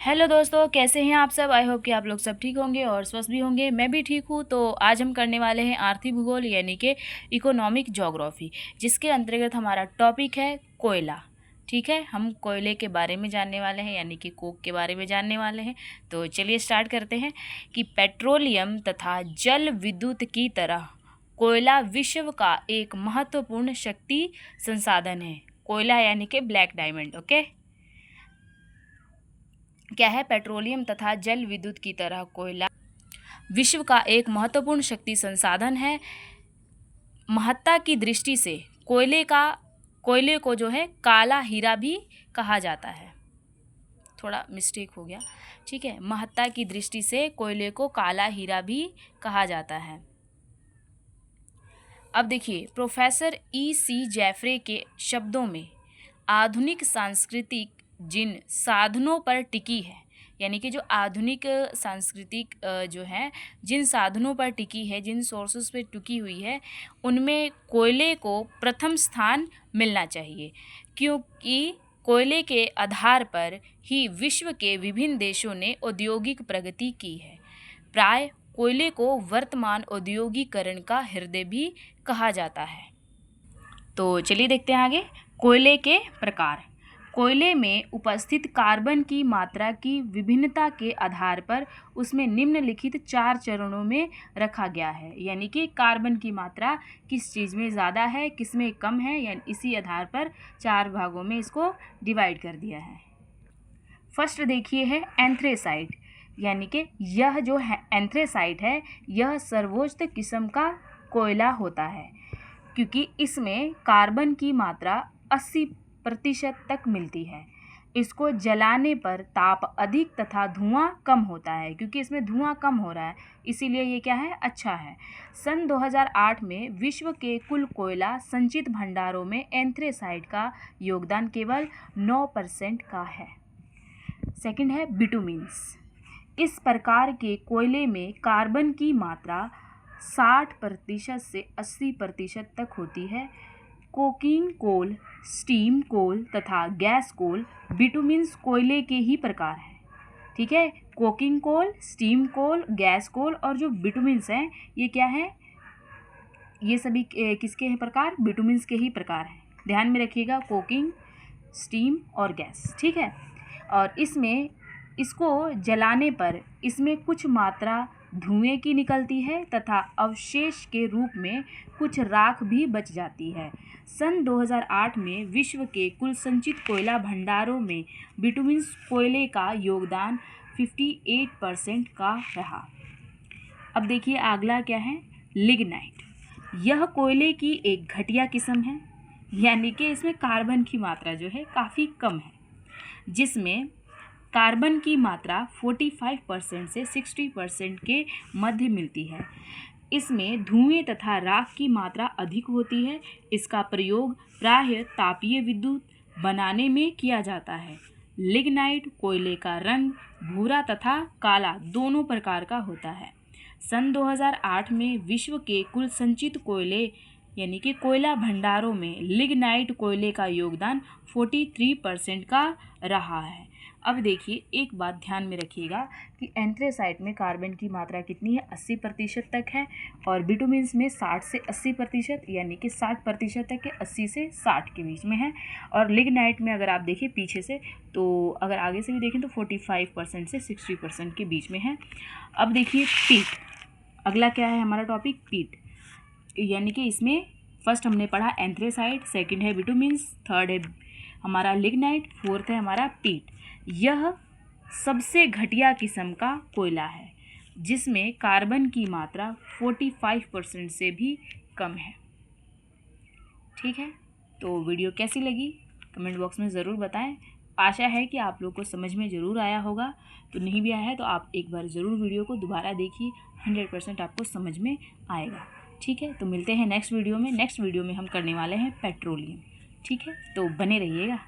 Hello दोस्तों, कैसे हैं आप सब। आई होप कि आप लोग सब ठीक होंगे और स्वस्थ भी होंगे। मैं भी ठीक हूँ। तो आज हम करने वाले हैं आर्थिक भूगोल यानी कि इकोनॉमिक ज्योग्राफी, जिसके अंतर्गत हमारा टॉपिक है कोयला। ठीक है, हम कोयले के बारे में जानने वाले हैं यानी कि कोक के बारे में जानने वाले हैं। तो चलिए स्टार्ट करते हैं कि पेट्रोलियम तथा जल विद्युत की तरह कोयला विश्व का एक महत्वपूर्ण शक्ति संसाधन है। कोयला यानी कि ब्लैक डायमंड। ओके, क्या है? पेट्रोलियम तथा जल विद्युत की तरह कोयला विश्व का एक महत्वपूर्ण शक्ति संसाधन है। महत्ता की दृष्टि से कोयले को जो है काला हीरा भी कहा जाता है। थोड़ा मिस्टेक हो गया। ठीक है, महत्ता की दृष्टि से कोयले को काला हीरा भी कहा जाता है। अब देखिए, प्रोफेसर E.C. जैफरे के शब्दों में आधुनिक सांस्कृतिक जिन साधनों पर टिकी है, यानी कि जो आधुनिक सांस्कृतिक जो है जिन साधनों पर टिकी है, जिन सोर्सेस पे टिकी हुई है, उनमें कोयले को प्रथम स्थान मिलना चाहिए, क्योंकि कोयले के आधार पर ही विश्व के विभिन्न देशों ने औद्योगिक प्रगति की है। प्राय कोयले को वर्तमान औद्योगिकरण का हृदय भी कहा जाता है। तो चलिए देखते हैं आगे। कोयले के प्रकार। कोयले में उपस्थित कार्बन की मात्रा की विभिन्नता के आधार पर उसमें निम्नलिखित 4 चरणों में रखा गया है, यानी कि कार्बन की मात्रा किस चीज़ में ज़्यादा है, किस में कम है, यानी इसी आधार पर 4 भागों में इसको डिवाइड कर दिया है। फर्स्ट देखिए है एंथ्रेसाइट, यानी कि यह जो है एंथ्रेसाइट है, यह सर्वोच्च किस्म का कोयला होता है, क्योंकि इसमें कार्बन की मात्रा 80% तक मिलती है। इसको जलाने पर ताप अधिक तथा धुआं कम होता है, क्योंकि इसमें धुआं कम हो रहा है, इसीलिए ये क्या है, अच्छा है। सन 2008 में विश्व के कुल कोयला संचित भंडारों में एंथ्रेसाइट का योगदान केवल 9% का है। सेकंड है बिटुमिन्स। इस प्रकार के कोयले में कार्बन की मात्रा 60% से 80% तक होती है। कोकिंग कोल, स्टीम कोल तथा गैस कोल बिटुमिन्स कोयले के ही प्रकार हैं। ठीक है, कोकिंग कोल, स्टीम कोल, गैस कोल और जो बिटुमिन्स हैं, ये क्या है, ये सभी किसके हैं प्रकार? बिटुमिन्स के ही प्रकार हैं। ध्यान में रखिएगा, कोकिंग, स्टीम और गैस। ठीक है, और इसको जलाने पर इसमें कुछ मात्रा धुएं की निकलती है तथा अवशेष के रूप में कुछ राख भी बच जाती है। सन 2008 में विश्व के कुल संचित कोयला भंडारों में बिटुमिन्स कोयले का योगदान 58% का रहा। अब देखिए अगला क्या है, लिग्नाइट। यह कोयले की एक घटिया किस्म है, यानी कि इसमें कार्बन की मात्रा जो है काफ़ी कम है, जिसमें कार्बन की मात्रा 45% से 60% के मध्य मिलती है। इसमें धुएं तथा राख की मात्रा अधिक होती है। इसका प्रयोग प्रायः तापीय विद्युत बनाने में किया जाता है। लिग्नाइट कोयले का रंग भूरा तथा काला दोनों प्रकार का होता है। सन 2008 में विश्व के कुल संचित कोयले यानी कि कोयला भंडारों में लिग्नाइट कोयले का योगदान 43% का रहा है। अब देखिए एक बात ध्यान में रखिएगा कि एंथ्रेसाइट में कार्बन की मात्रा कितनी है, 80% तक है, और बिटुमिन्स में 60 से 80%, यानी कि 60% तक है, 80 से 60 के बीच में है। और लिग्नाइट में अगर आप देखें पीछे से, तो अगर आगे से भी देखें तो 45% से 60% के बीच में है। अब देखिए पीट। अगला क्या है हमारा टॉपिक, पीट, यानी कि इसमें फर्स्ट हमने पढ़ा एंथ्रेसाइट, सेकंड है बिटुमिन्स, थर्ड है हमारा लिग्नाइट, फोर्थ है हमारा पीट। यह सबसे घटिया किस्म का कोयला है, जिसमें कार्बन की मात्रा 45% से भी कम है। ठीक है, तो वीडियो कैसी लगी कमेंट बॉक्स में ज़रूर बताएं। आशा है कि आप लोग को समझ में ज़रूर आया होगा। तो नहीं भी आया है तो आप एक बार ज़रूर वीडियो को दोबारा देखिए, 100% आपको समझ में आएगा। ठीक है, तो मिलते हैं नेक्स्ट वीडियो में। नेक्स्ट वीडियो में हम करने वाले हैं पेट्रोलियम। ठीक है, तो बने रहिएगा।